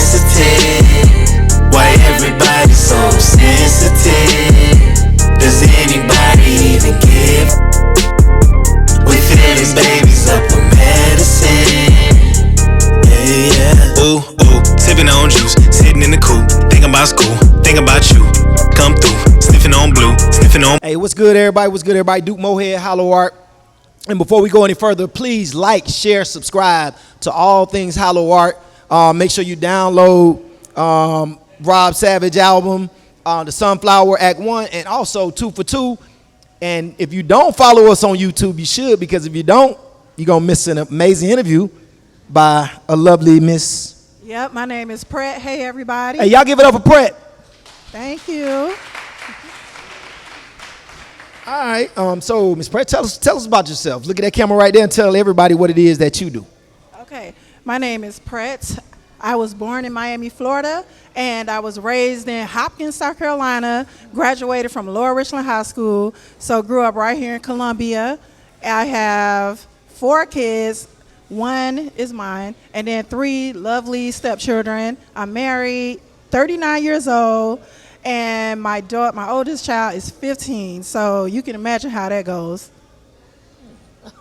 sensitive? Why everybody so sensitive? Does anybody even give? We feeling babies up with medicine. Yeah. Ooh, ooh, sipping on juice, sitting in the coupe, thinking about school, thinking about you. Come through, sniffing on blue, sniffing on. Hey, what's good, everybody? What's good, everybody? Duke Mohead, HYLO Art. And before we go any further, please like, share, subscribe to all things HYLO Art. Make sure you download Rob Savage album, The Sunflower Act 1, and also 2 for 2. And if you don't follow us on YouTube, you should, because if you don't, you're going to miss an amazing interview by a lovely Miss. Yep, my name is PRET. Hey, everybody. Hey, y'all give it up for PRET. Thank you. All right, so Ms. PRET, tell us about yourself. Look at that camera right there and tell everybody what it is that you do. Okay, my name is PRET. I was born in Miami, Florida, and I was raised in Hopkins, South Carolina, graduated from Lower Richland High School, so grew up right here in Columbia. I have 4 kids. 1 is mine, and then 3 lovely stepchildren. I'm married, 39 years old, and my oldest child is 15, so you can imagine how that goes.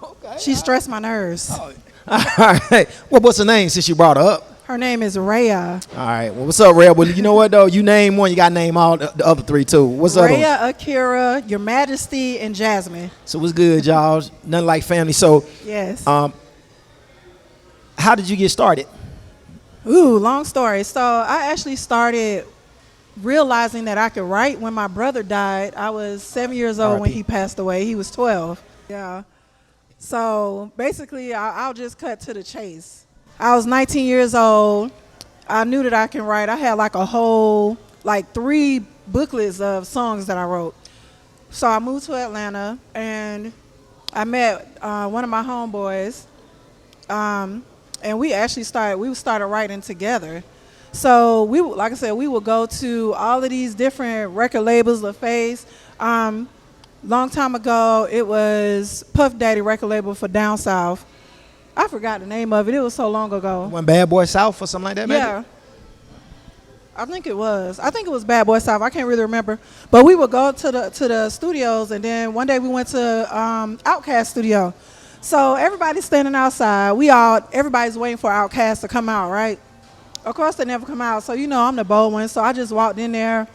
Okay. She stressed my nerves. Oh. All right. Well, what's her name since you brought her up? Her name is Rhea. All right. Well, what's up, Rhea? Well, you know what, though? You name one, you got to name all the other 3, too. What's up? Rhea, Akira, Your Majesty, and Jasmine. So what's good, y'all? Nothing like family. So, yes. How did you get started? Ooh, long story. So I actually started realizing that I could write when my brother died. I was 7 years old when he passed away. He was 12. Yeah. So basically, I'll just cut to the chase. I was 19 years old. I knew that I can write. I had like a whole, 3 booklets of songs that I wrote. So I moved to Atlanta, and I met one of my homeboys, and we actually started writing together. So we, like I said, we would go to all of these different record labels, LaFace. Long time ago, it was Puff Daddy record label for Down South. I forgot the name of it. It was so long ago. One Bad Boy South or something like that, maybe? Yeah. I think it was. I think it was Bad Boy South. I can't really remember. But we would go to the studios, and then one day we went to Outkast studio. So everybody's standing outside. Everybody's waiting for Outkast to come out, right? Of course, they never come out. So, I'm the bold one. So I just walked in there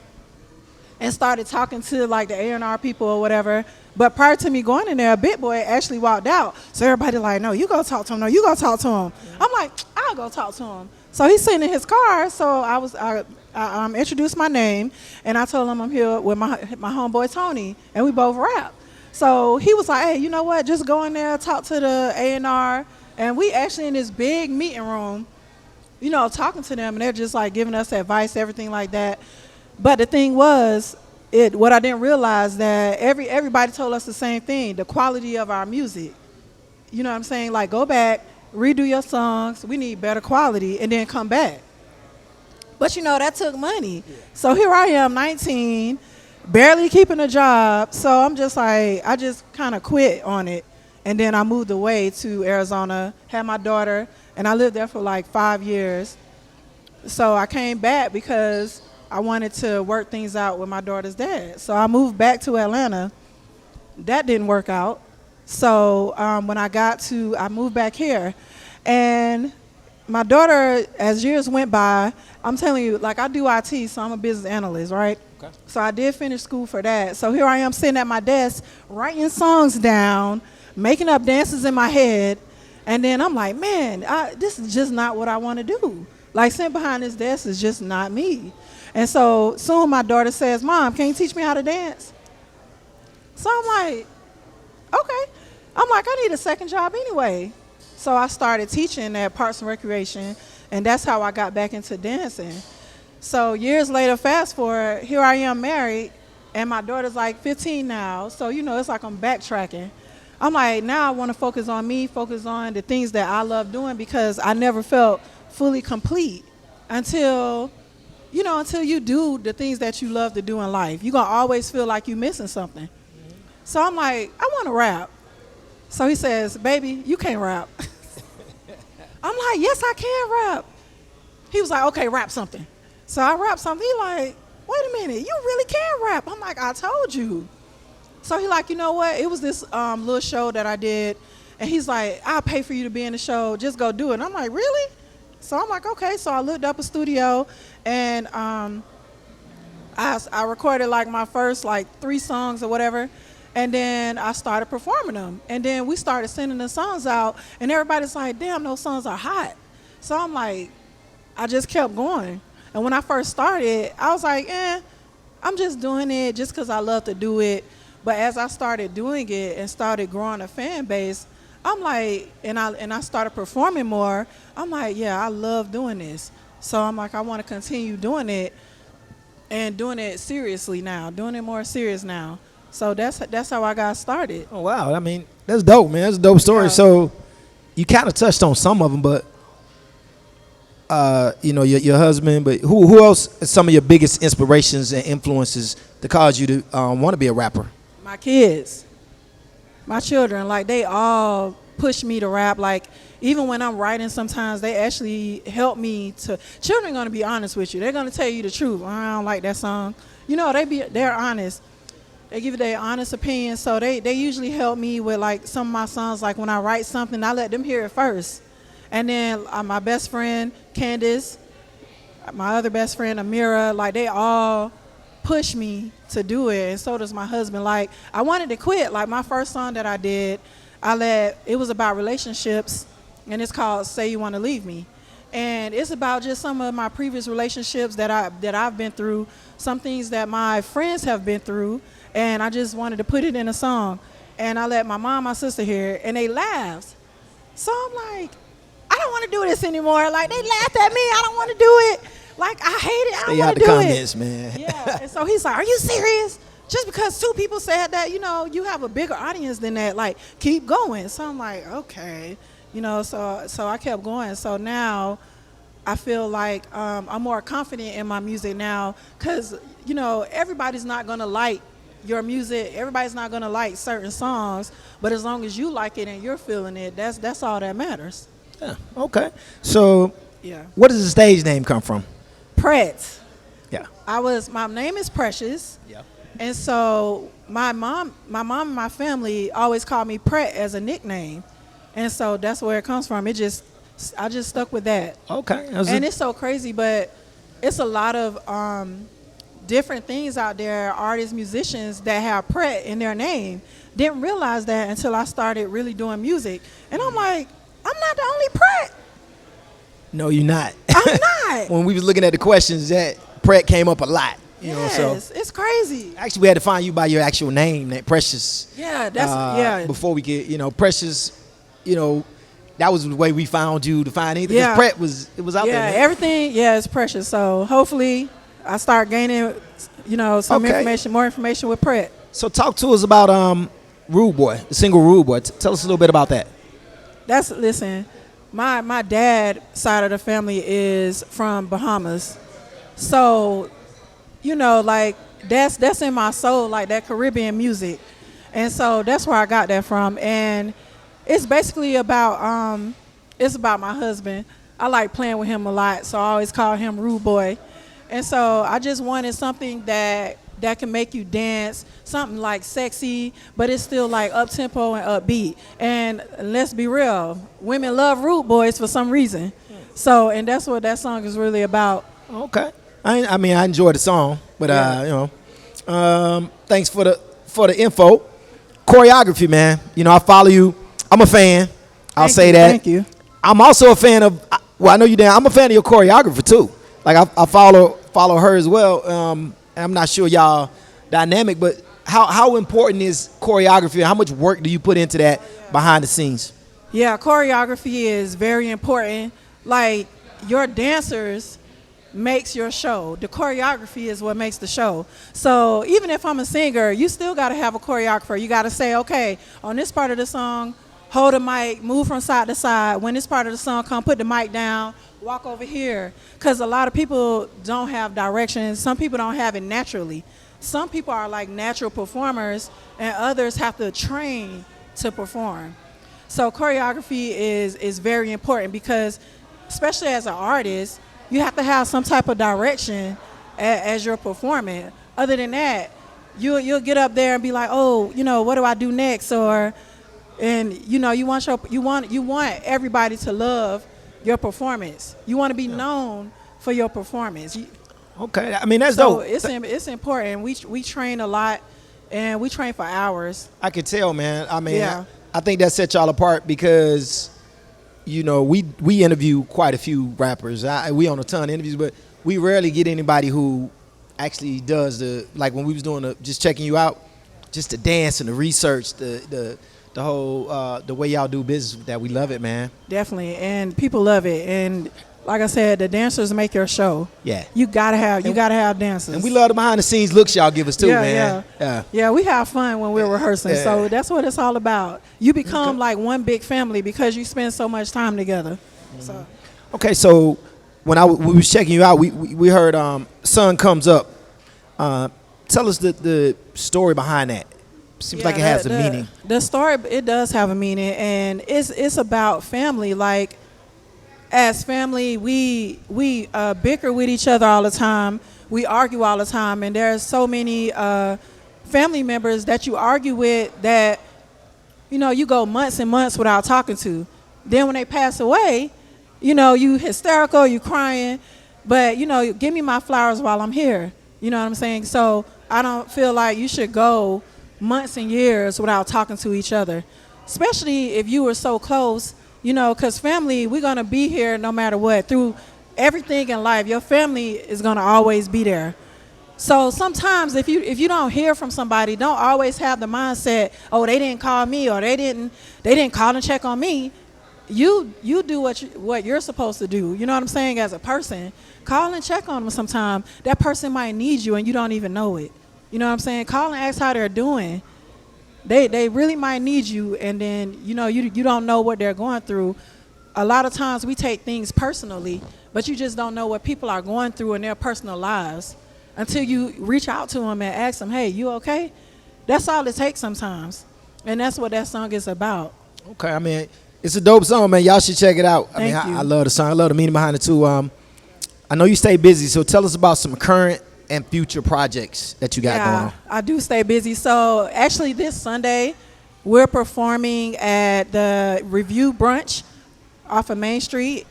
and started talking to the A&R people or whatever. But prior to me going in there, Big Boy actually walked out. So everybody no, you go talk to him. No, you go talk to him. I'm like, I'll go talk to him. So he's sitting in his car. So I introduced my name, and I told him I'm here with my homeboy Tony, and we both rap. So he was like, hey, you know what? Just go in there, talk to the A&R. And we actually in this big meeting room, talking to them, and they're just giving us advice, everything like that. But the thing was, what I didn't realize that everybody told us the same thing, the quality of our music. You know what I'm saying? Go back, redo your songs. We need better quality, and then come back. But that took money. Yeah. So here I am, 19, barely keeping a job. So I'm just I just kind of quit on it. And then I moved away to Arizona, had my daughter, and I lived there for 5 years. So I came back because I wanted to work things out with my daughter's dad. So I moved back to Atlanta. That didn't work out. So when I moved back here. And my daughter, as years went by, I'm telling you, I do IT, so I'm a business analyst, right? Okay. So I did finish school for that. So here I am sitting at my desk, writing songs down, making up dances in my head. And then I'm like, man, this is just not what I want to do. Sitting behind this desk is just not me. And so soon my daughter says, Mom, can you teach me how to dance? So I'm like, okay. I'm like, I need a second job anyway. So I started teaching at Parks and Recreation, and that's how I got back into dancing. So years later, fast forward, here I am married, and my daughter's 15 now. So, it's I'm backtracking. I'm like, now I want to focus on me, focus on the things that I love doing, because I never felt fully complete until you do the things that you love to do in life. You're going to always feel like you're missing something. Mm-hmm. So I'm like, I want to rap. So he says, baby, you can't rap. I'm like, yes, I can rap. He was like, okay, rap something. So I rapped something. He like, wait a minute, you really can rap. I'm like, I told you. So he like, you know what? It was this little show that I did. And he's like, I'll pay for you to be in the show. Just go do it. And I'm like, really? So I'm like, okay. So I looked up a studio, and I recorded like my first like 3 songs or whatever. And then I started performing them. And then we started sending the songs out. And everybody's like, damn, those songs are hot. So I'm like, I just kept going. And when I first started, I was like, I'm just doing it just because I love to do it. But as I started doing it and started growing a fan base, I'm like, and I started performing more, I'm like, yeah, I love doing this. So I'm like, I want to continue doing it and doing it seriously now, doing it more serious now. So that's how I got started. Oh, wow. I mean, that's dope, man. That's a dope story. Yeah. So you kind of touched on some of them, but, your husband, but who else is some of your biggest inspirations and influences that caused you to want to be a rapper? My kids, my children, like they all push me to rap. Like even when I'm writing, sometimes they actually help me to. Children are gonna be honest with you. They're gonna tell you the truth. I don't like that song. They're honest. They give you their honest opinion. So they usually help me with like some of my songs. Like when I write something, I let them hear it first, and then my best friend Candace, my other best friend Amira, like they all push me to do it, and so does my husband. Like I wanted to quit. Like my first song that I did, it was about relationships, and it's called Say You Want to Leave Me. And it's about just some of my previous relationships that I've been through, some things that my friends have been through, and I just wanted to put it in a song. And I let my mom, my sister hear it, and they laughed. So I'm like, I don't want to do this anymore. Like they laughed at me. I don't want to do it. Like, I hate it. I don't want to do comments, it. Man. Yeah. And so he's like, are you serious? Just because 2 people said that, you have a bigger audience than that. Like, keep going. So I'm like, okay. So I kept going. So now I feel like I'm more confident in my music now because, everybody's not going to like your music. Everybody's not going to like certain songs. But as long as you like it and you're feeling it, that's all that matters. Yeah. Okay. So Yeah. where does the stage name come from? PRET. Yeah. My name is Precious. Yeah. And so my mom and my family always called me PRET as a nickname. And so that's where it comes from. I just stuck with that. Okay. And it's so crazy, but it's a lot of different things out there, artists, musicians that have PRET in their name. Didn't realize that until I started really doing music. And I'm like, I'm not the only PRET. No, you're not. I'm not. When we was looking at the questions, that PRET came up a lot. Yes, it's crazy. Actually, we had to find you by your actual name, that Precious. Yeah, that's Before we get, Precious, that was the way we found you to find anything. Yeah. PRET was out there. Yeah, Man. everything. Yeah, it's Precious. So hopefully, I start gaining, some information, more information with PRET. So talk to us about Rude Boy, the single Rude Boy. Tell us a little bit about that. Listen, my dad side of the family is from Bahamas, so like that's in my soul, like that Caribbean music, and so that's where I got that from. And it's basically about it's about my husband. I like playing with him a lot, so I always call him Rude Boy. And so I just wanted something that can make you dance, something like sexy, but it's still like up-tempo and upbeat. And let's be real, women love rude boys for some reason. So, and that's what that song is really about. Okay. I enjoyed the song, but thanks for the info. Choreography, man. I follow you. I'm a fan. I'll say that. Thank you. I'm also a fan of. Well, I know you Dan. I'm a fan of your choreographer too. Like I follow her as well. I'm not sure y'all dynamic, but how important is choreography? How much work do you put into that behind the scenes? Yeah, choreography is very important. Like your dancers makes your show. The choreography is what makes the show. So even if I'm a singer, you still got to have a choreographer. You got to say, okay, on this part of the song, hold the mic, move from side to side. When this part of the song come, put the mic down, walk over here. Because a lot of people don't have directions. Some people don't have it naturally. Some people are like natural performers, and others have to train to perform. So choreography is very important because, especially as an artist, you have to have some type of direction as you're performing. Other than that, you'll get up there and be like, oh, what do I do next? You want everybody to love your performance. You want to be known for your performance. Okay, I mean that's So dope. it's important. We train a lot, and we train for hours. I could tell, man. I mean, Yeah. I think that set y'all apart because, we interview quite a few rappers. We on a ton of interviews, but we rarely get anybody who actually does like when we was doing just checking you out, just the dance and the research, the whole the way y'all do business. That we love it, man. Definitely, and people love it. And like I said, the dancers make your show. Yeah. You gotta have dancers. And we love the behind the scenes looks y'all give us too, man. Yeah, we have fun when we're rehearsing. Yeah. So that's what it's all about. You become like one big family because you spend so much time together. So Okay, so when we was checking you out, we heard Sun Comes Up. Tell us the story behind that. Seems like it has a meaning. The story, it does have a meaning, and it's about family. Like, as family, we bicker with each other all the time. We argue all the time, and there's so many family members that you argue with that, you go months and months without talking to. Then when they pass away, you hysterical, you crying, but give me my flowers while I'm here. You know what I'm saying? So I don't feel like you should go months and years without talking to each other, especially if you were so close. Because family, we're going to be here no matter what. Through everything in life, your family is going to always be there. So sometimes if you don't hear from somebody, don't always have the mindset, oh, they didn't call me, or they didn't call and check on me. You do what you're supposed to do. You know what I'm saying? As a person, call and check on them sometime. That person might need you and you don't even know it. You know what I'm saying? Call and ask how they're doing. They really might need you, and then you don't know what they're going through. A lot of times we take things personally, but you just don't know what people are going through in their personal lives until you reach out to them and ask them, hey, you okay? That's all it takes sometimes, and that's what that song is about. Okay, I mean, it's a dope song, man. Y'all should check it out. Thank you. I love the song. I love the meaning behind it too. I know you stay busy, so tell us about some current and future projects that you got going on. I do stay busy. So actually this Sunday, we're performing at the Review Brunch off of Main Street.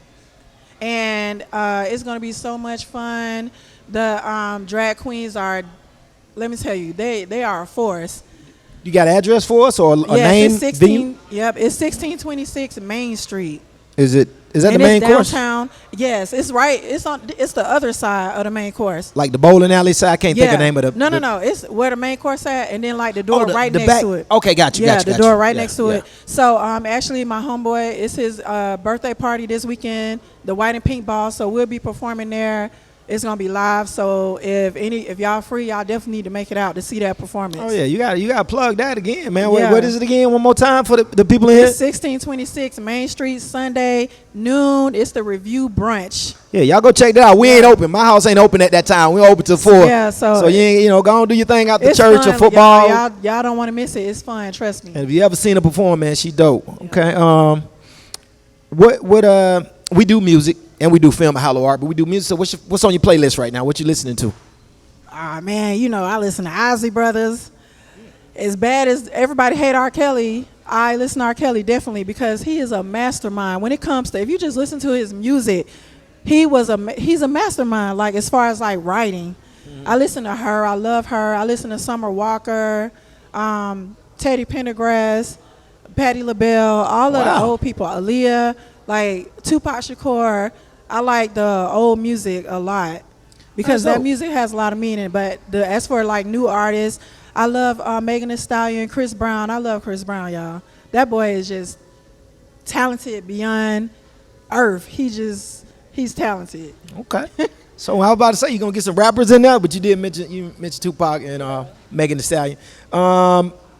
And it's going to be so much fun. The drag queens are, let me tell you, they are a force. You got an address for us or a name? It's 16. Yep, it's 1626 Main Street. Is that And the main it's course? downtown. Yes, it's right. It's the other side of the main course. Like the bowling alley side? I can't think of the name of the... No. It's where the main course at, and then like the door the right next back. to it. Okay, got you. The door right next to Yeah. it. So actually, my homeboy, it's his birthday party this weekend, the White and Pink Ball. So we'll be performing there. It's gonna be live. So if y'all free, y'all definitely need to make it out to see that performance. Oh yeah, you got to plug that again, man. Yeah. What is it again? One more time for the people in here. It's 1626 Main Street, Sunday noon. It's the Review Brunch. Yeah, y'all go check that out. We ain't open. My house ain't open at that time. We open till 4. Yeah, so you ain't, go on do your thing out the It's church fun. or football. Y'all don't want to miss it. It's fun. Trust me. And if you ever seen her perform, man, she dope. Okay. We do music and we do film at HYLO Art, but we do music. So what's on your playlist right now? What you listening to? Ah, man, I listen to Ozzy Brothers. As bad as everybody hate R. Kelly, I listen to R. Kelly definitely because he is a mastermind. When it comes to, if you just listen to his music, he's a mastermind. Like as far as like writing, I listen to her. I love her. I listen to Summer Walker, Teddy Pendergrass, Patti LaBelle, all of the old people. Aaliyah, like Tupac Shakur. I like the old music a lot because that music has a lot of meaning. But as for like new artists, I love Megan Thee Stallion, Chris Brown. I love Chris Brown, y'all. That boy is just talented beyond earth. He's talented. Okay. So I was about to say you're gonna get some rappers in there, but you mentioned Tupac and Megan Thee Stallion.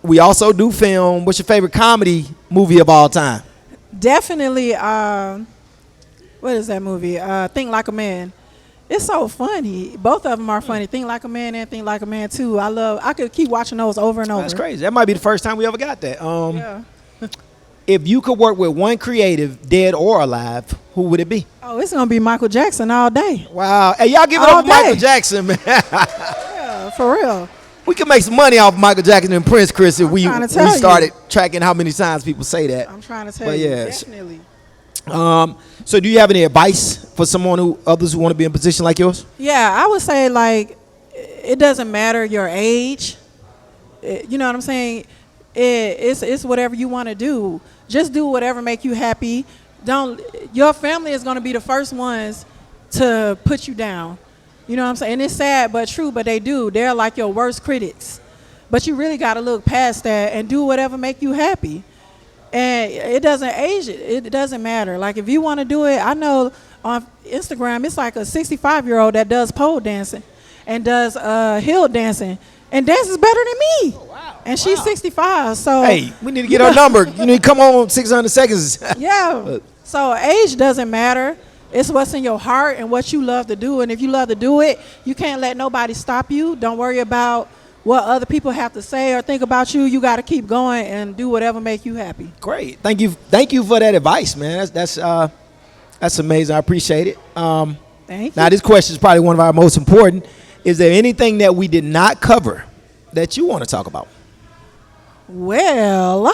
We also do film. What's your favorite comedy movie of all time? Definitely. What is that movie? Think Like a Man. It's so funny. Both of them are funny. Think Like a Man and Think Like a Man 2. I could keep watching those over and over. That's crazy. That might be the first time we ever got that. Yeah. if you could work with one creative, dead or alive, who would it be? Oh, it's gonna be Michael Jackson all day. Wow. Hey, y'all give it All up for Michael day. Jackson, man. Yeah, for real. We can make some money off Michael Jackson and Prince, Chris, if we trying to tell you. started tracking how many times people say that. I'm trying to tell But you. yeah. Definitely. So do you have any advice for others who want to be in a position like yours? Yeah, I would say like it doesn't matter your age. You know what I'm saying? It's whatever you want to do. Just do whatever make you happy. Your family is going to be the first ones to put you down. You know what I'm saying? And it's sad but true, but they do. They're like your worst critics. But you really got to look past that and do whatever make you happy. And it doesn't age it. It doesn't matter. Like if you want to do it, I know on Instagram it's like a 65-year-old that does pole dancing and does hill dancing and dances better than me. Oh, wow. And she's 65. So Hey, we need to get her number. You need to come on 600 seconds. yeah. So age doesn't matter. It's what's in your heart and what you love to do. And if you love to do it, you can't let nobody stop you. Don't worry about what other people have to say or think about you. You got to keep going and do whatever make you happy. Great. Thank you for that advice, man. That's amazing. I appreciate it. Thank you. Now, this question is probably one of our most important. Is there anything that we did not cover that you want to talk about? Well,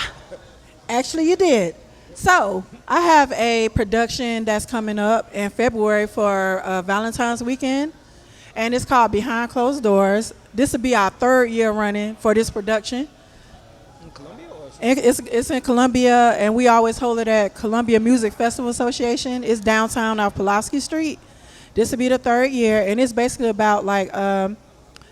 actually you did. So I have a production that's coming up in February for Valentine's weekend, and it's called Behind Closed Doors. This will be our 3rd year running for this production. In Columbia or It's in Columbia, and we always hold it at Columbia Music Festival Association. It's downtown off Pulaski Street. This will be the 3rd year, and it's basically about like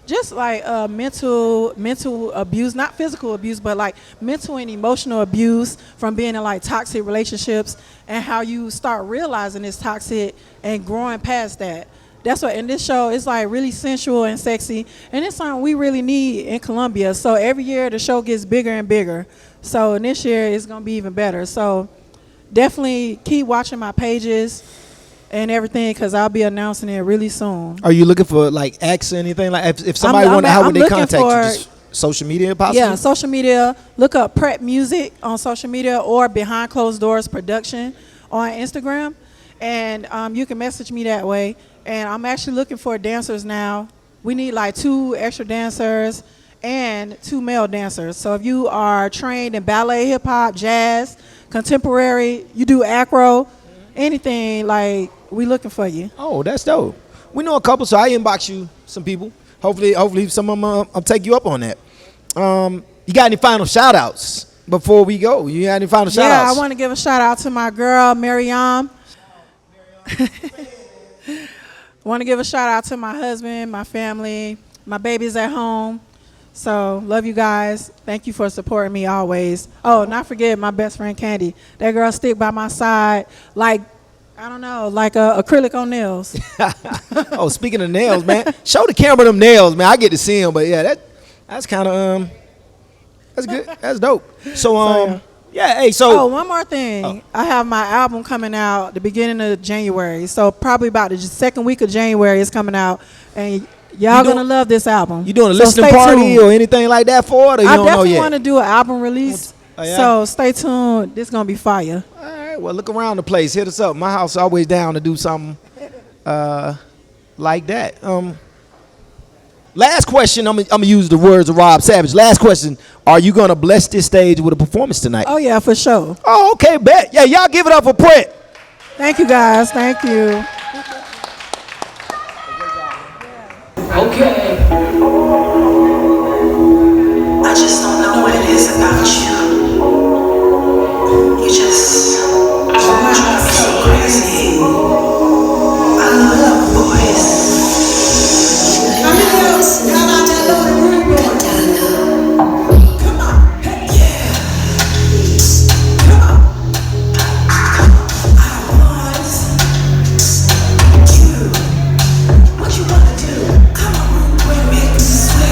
just like mental abuse, not physical abuse, but like mental and emotional abuse from being in like toxic relationships, and how you start realizing it's toxic and growing past that. That's what in this show it's like really sensual and sexy, and it's something we really need in Columbia. So every year the show gets bigger and bigger. So in this year it's gonna be even better. So definitely keep watching my pages and everything, because I'll be announcing it really soon. Are you looking for like acts or anything? Like if somebody wanted, how would they contact you? Just social media, possibly? Yeah, social media. Look up PRET Music on social media or Behind Closed Doors Production on Instagram, and you can message me that way. And I'm actually looking for dancers now. We need like 2 extra dancers and 2 male dancers. So if you are trained in ballet, hip hop, jazz, contemporary, you do acro, anything, like we looking for you. Oh, that's dope. We know a couple, so I inbox you some people. Hopefully some of them I'll take you up on that. You got any final shout outs before we go? You got any final shout outs? Yeah, I want to give a shout out to my girl Miriam. I want to give a shout out to my husband, my family, my babies at home. So love you guys. Thank you for supporting me always. Oh, not forget my best friend Candy. That girl stick by my side like, I don't know, like acrylic on nails. Oh, speaking of nails, man, show the camera them nails, man. I get to see them, but yeah, that's kind of that's good. That's dope. So yeah, hey, so Oh, one more thing. I have my album coming out the beginning of January. So probably about the 2nd week of January it's coming out, and y'all gonna love this album. You doing a So listening stay party tuned. or anything like that for it, or you I don't know definitely yet? want to do an album release. Oh, yeah? So stay tuned. This gonna be fire. All right, well, look around the place. Hit us up. My house is always down to do something like that. Last question. I'm gonna use the words of Rob Savage. Last question. Are you gonna bless this stage with a performance tonight? Oh yeah, for sure. Oh, okay, bet. Yeah, y'all give it up for PRET. Thank you guys. Thank you. Okay. I just don't know what it is about you. You just drive me so crazy. I love boys. Come on. Yeah. Come on. I want you. What you wanna do? Come on, make me sweat.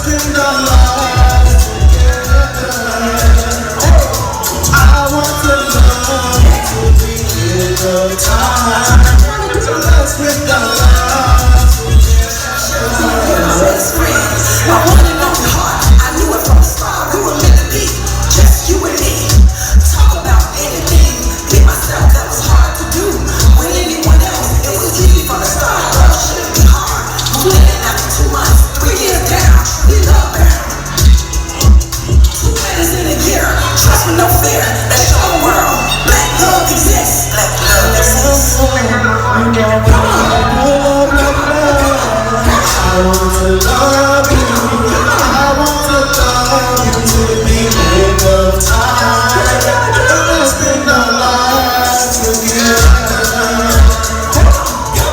spend our lives together. I want to love you till the end of time. So let's spend our lives Best friend, my one and only heart. I knew it from the start. We were meant to be, just you and me. Talk about anything, be myself. That was hard to do. With anyone else, it was easy from the start. Girl, shouldn't be hard. Moving in after 2 months, 3 years down. We love bound. 2 minutes in a year, trust with no fear. Let's show the world black love exists. Black love exists. Come on. I want to love you. I want to love you till the end of time. Let's spend our lives together.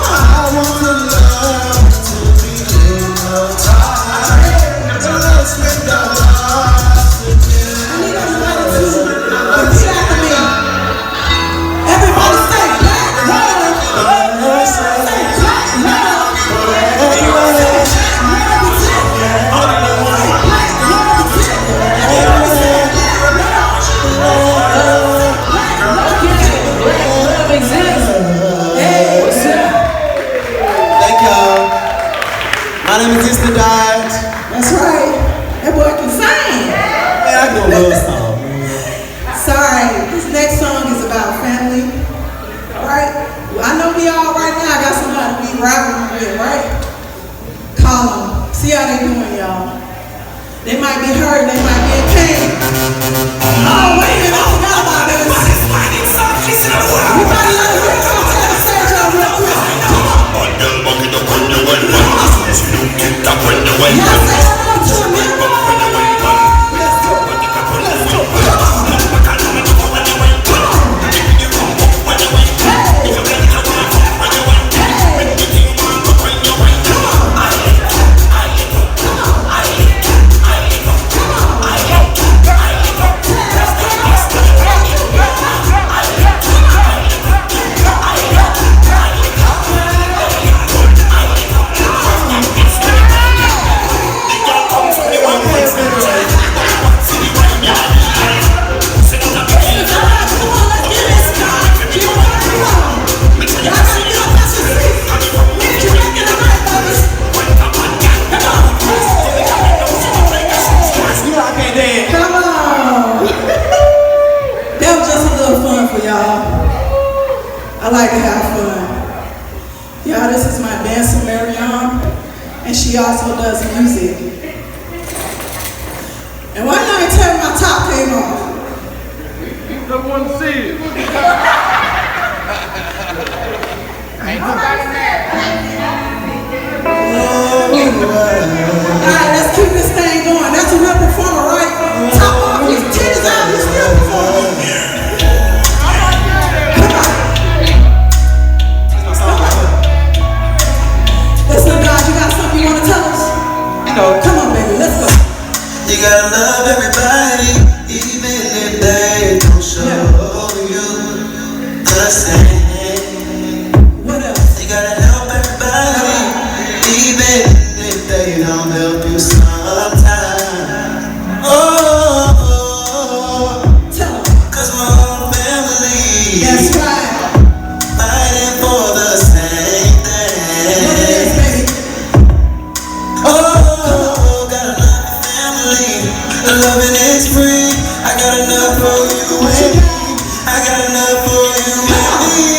I want to love you till the end of time. Let's spend our lives together. I need everybody to repeat after me. Everybody say black love. Say black love. Thank y'all. My name is Mr. Dodge. That's right. That boy can sing. Man, I know a little song. Sorry, this next song is about family. Right? I know we all right now got somebody to be rivaling with, right? Call them. See how they doing, y'all. They might be hurt, they might be in pain. Oh, wait a minute, I forgot about this. We might let her hear some tell the stage y'all real quick. Come on. Y'all say hello to me. Let's go. Let's go. Come on. I like to have fun. Y'all, this is my dancer, Marianne, and she also does music. And one night, tell me my top came off. I want to see it. All right, let's keep this thing going. That's a real performer, right? Top off, his titties out, he's still performing. Listen, God, you got something you want to tell us? Come on, baby, let's go. You gotta love everybody, even if they don't show you the same. What else? You gotta help everybody, even if they don't help you sometimes. Oh, Tell them. 'cause we're all family. That's right. Fighting for the same thing. What it is, baby? Oh, gotta love your family. Loving is free. I got enough for you and me. I got enough for you and me.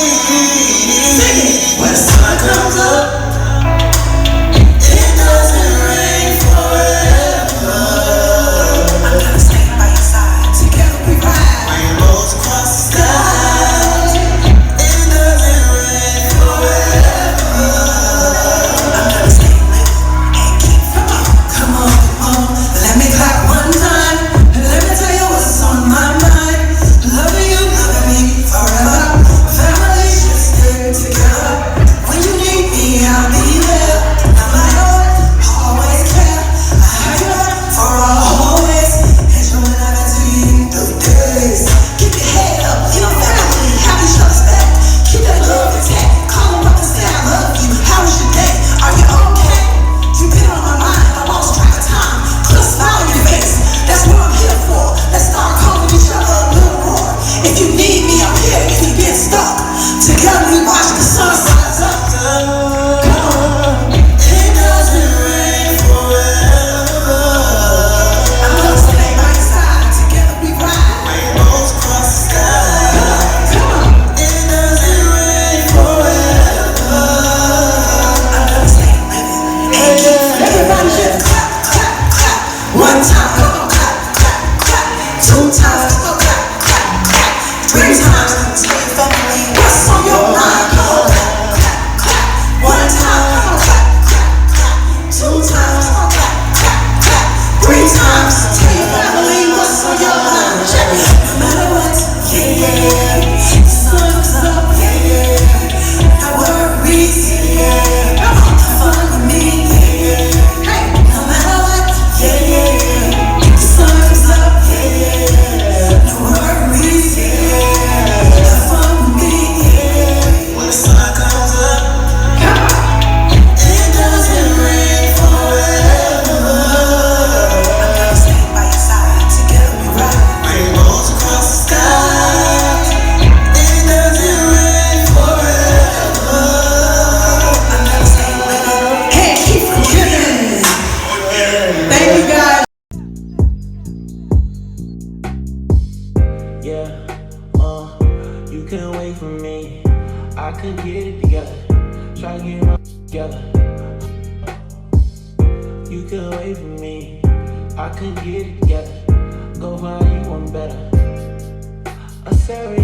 You couldn't wait for me. I couldn't get it together. Try to get my together. You couldn't wait for me. I couldn't get it together. Go find you one better. A serious